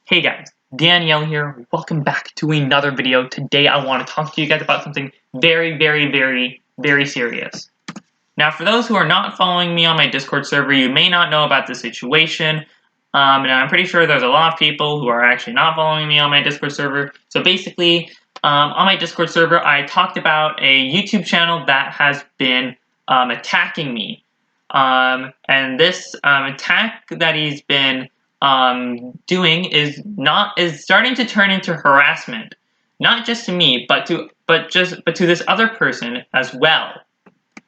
Hey guys, Danielle here. Welcome back to another video. Today I want to talk to you guys about something very serious. Now, for those who are not following me on my Discord server, you may not know about this situation. And I'm pretty sure there's a lot of people who are actually not following me on my Discord server. So basically, on my Discord server, I talked about a YouTube channel that has been attacking me. And this attack that he's been doing is starting to turn into harassment, not just to me, but to this other person as well.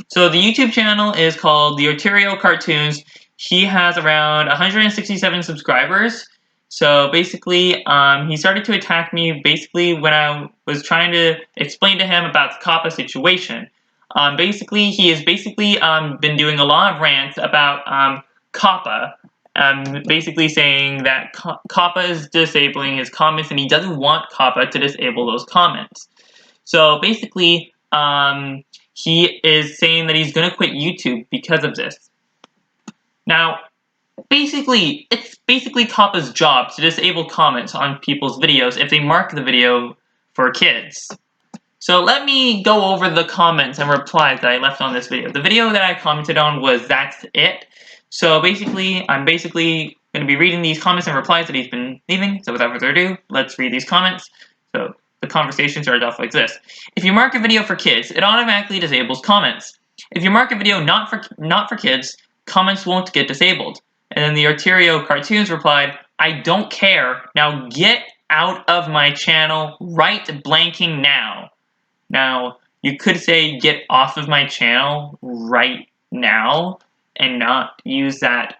So the YouTube channel is called the Otero Cartoons. He has around 167 subscribers. So basically, he started to attack me basically when I was trying to explain to him about the Kappa situation. Basically, he has been doing a lot of rants about Kappa. Basically saying that Kappa is disabling his comments and he doesn't want Kappa to disable those comments. So basically, he is saying that he's going to quit YouTube because of this. Now, it's basically Kappa's job to disable comments on people's videos if they mark the video for kids. So let me go over the comments and replies that I left on this video. The video that I commented on was "That's it." So basically, I'm going to be reading these comments and replies that he's been leaving. So without further ado, let's read these comments. So the conversation started off like this: if you mark a video for kids, it automatically disables comments. If you mark a video not for kids, comments won't get disabled. And then the Otero Cartoons replied, "I don't care. Now get out of my channel right blanking now." Now, you could say get off of my channel right now and not use that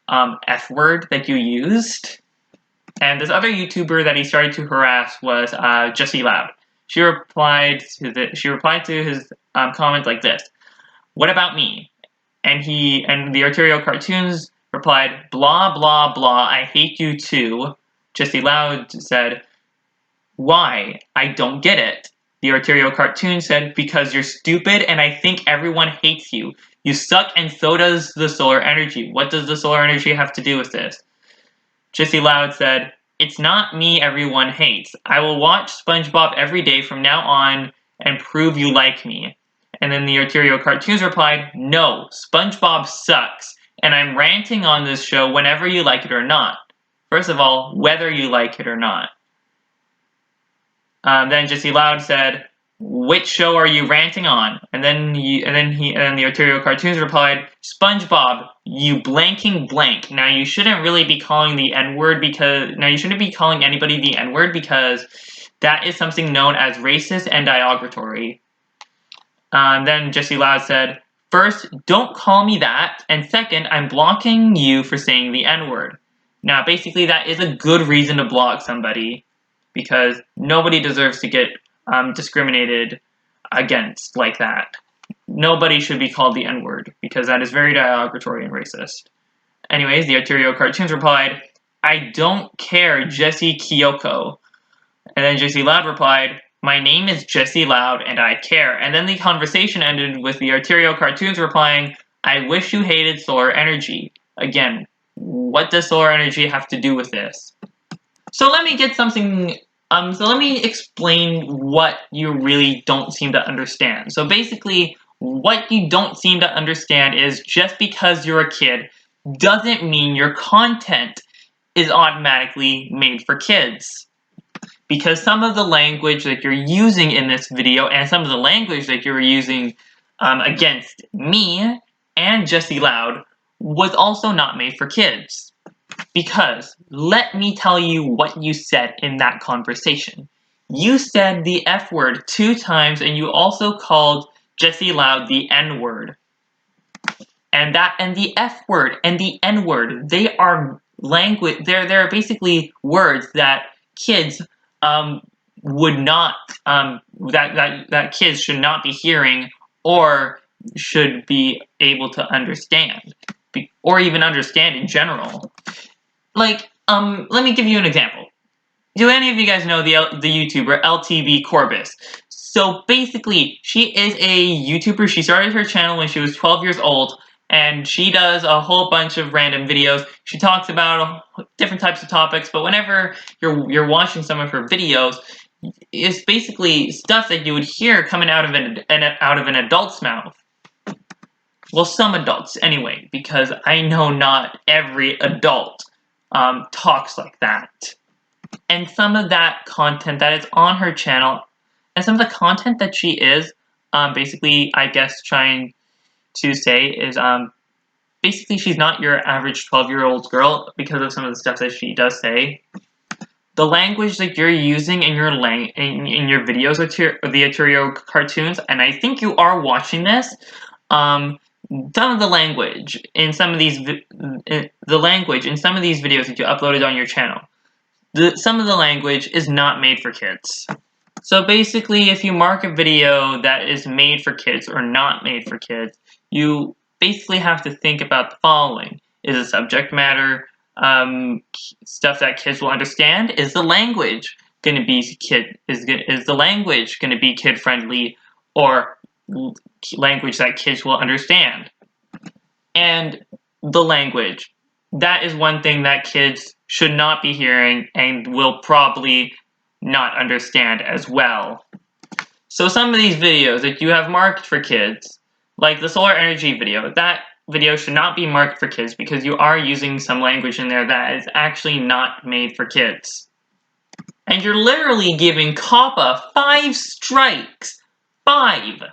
F word that you used. And this other YouTuber that he started to harass was Jessie Loud. She replied to his comment like this: "What about me?" And the Otero Cartoons replied, "Blah blah blah, I hate you too." Jessie Loud said, "Why? I don't get it." The Otero Cartoon said, "Because you're stupid and I think everyone hates you. You suck and so does the solar energy. What does the solar energy have to do with this?" Jessie Loud said, "It's not me everyone hates. I will watch SpongeBob every day from now on and prove you like me." And then the Otero Cartoons replied, "No, SpongeBob sucks, and I'm ranting on this show whenever you like it or not. First of all, whether you like it or not." Then Jessie Loud said, "Which show are you ranting on?" And then the Otero Cartoons replied, "SpongeBob, you blanking blank. Now you shouldn't really be calling the N-word you shouldn't be calling anybody the N-word because that is something known as racist and derogatory." Then Jessie Loud said, "First, don't call me that, and second, I'm blocking you for saying the N-word." Now, basically, that is a good reason to block somebody, because nobody deserves to get discriminated against like that. Nobody should be called the N-word, because that is very derogatory and racist. Anyways, the Otero Cartoons replied, "I don't care, Jessie Kyoko." And then Jessie Loud replied, "My name is Jessie Loud and I care." And then the conversation ended with the Otero Cartoons replying, "I wish you hated solar energy." Again, what does solar energy have to do with this? So let me explain what you really don't seem to understand. So basically, what you don't seem to understand is just because you're a kid doesn't mean your content is automatically made for kids. Because some of the language that you're using in this video and some of the language that you're using against me and Jessie Loud was also not made for kids. Because, let me tell you what you said in that conversation. You said the F word 2 times and you also called Jessie Loud the N word. And the F word and the N word, they are language, they're basically words that kids would not, that kids should not be hearing or should be able to understand. Or even understand in general. Like, let me give you an example. Do any of you guys know the YouTuber LTV Corbis? So basically, she is a YouTuber. She started her channel when she was 12 years old, and she does a whole bunch of random videos. She talks about different types of topics, but whenever you're watching some of her videos, it's basically stuff that you would hear coming out of an adult's mouth. Well, some adults anyway, because I know not every adult talks like that. And some of that content that is on her channel, and some of the content that she is basically, I guess, trying to say is basically she's not your average 12-year-old girl because of some of the stuff that she does say. The language that you're using in your in your videos with the Otero cartoons, and I think you are watching this, some of the language in some of these videos that you uploaded on your channel, some of the language is not made for kids. So basically, if you mark a video that is made for kids or not made for kids, you basically have to think about the following. Is the subject matter stuff that kids will understand? Is the language going to be kid friendly or language that kids will understand? And the language, that is one thing that kids should not be hearing and will probably not understand as well. So some of these videos that you have marked for kids, like the solar energy video, that video should not be marked for kids because you are using some language in there that is actually not made for kids. And you're literally giving COPPA 5 strikes. 5!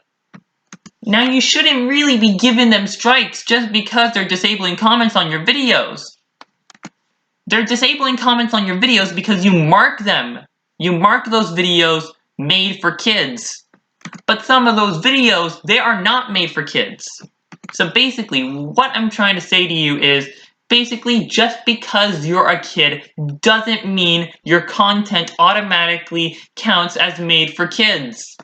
Now you shouldn't really be giving them strikes just because they're disabling comments on your videos. They're disabling comments on your videos because you mark them. You mark those videos made for kids. But some of those videos, they are not made for kids. So basically, what I'm trying to say to you is, basically, just because you're a kid doesn't mean your content automatically counts as made for kids.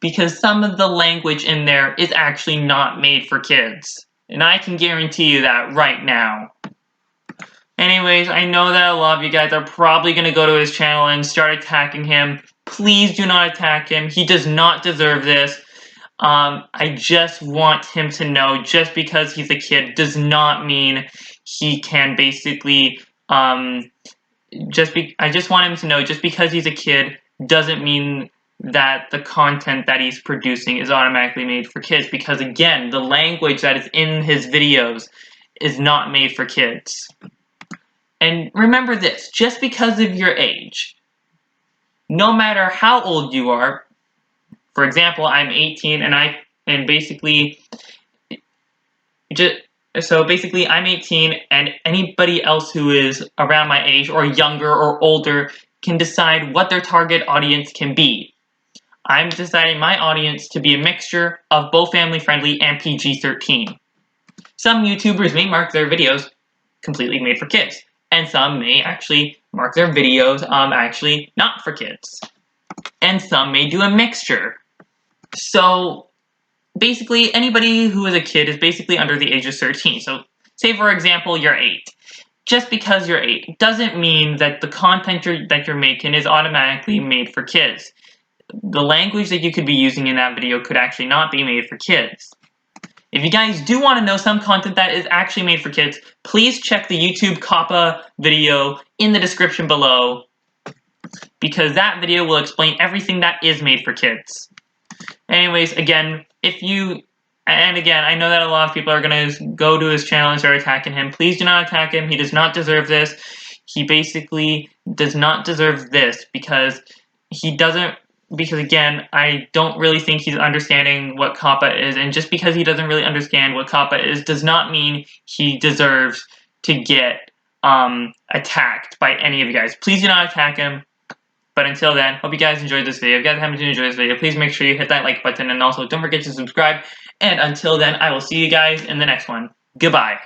Because some of the language in there is actually not made for kids. And I can guarantee you that right now. Anyways, I know that a lot of you guys are probably going to go to his channel and start attacking him. Please do not attack him. He does not deserve this. I just want him to know, just because he's a kid does not mean he can basically, I just want him to know, just because he's a kid doesn't mean that the content that he's producing is automatically made for kids, because again, the language that is in his videos is not made for kids. And remember this, just because of your age, no matter how old you are, for example, I'm 18 and basically I'm 18 and anybody else who is around my age or younger or older can decide what their target audience can be. I'm deciding my audience to be a mixture of both family-friendly and PG-13. Some YouTubers may mark their videos completely made for kids, and some may actually mark their videos actually not for kids. And some may do a mixture. So basically, anybody who is a kid is basically under the age of 13. So say, for example, you're 8. Just because you're 8 doesn't mean that the content that you're making is automatically made for kids. The language that you could be using in that video could actually not be made for kids. If you guys do want to know some content that is actually made for kids, please check the YouTube COPPA video in the description below, because that video will explain everything that is made for kids. Anyways, again, I know that a lot of people are going to go to his channel and start attacking him. Please do not attack him. He does not deserve this. He basically does not deserve this because again, I don't really think he's understanding what COPPA is, and just because he doesn't really understand what COPPA is does not mean he deserves to get attacked by any of you guys. Please do not attack him. But until then, hope you guys enjoyed this video. If you guys happen to enjoy this video, please make sure you hit that like button, and also don't forget to subscribe. And until then, I will see you guys in the next one. Goodbye.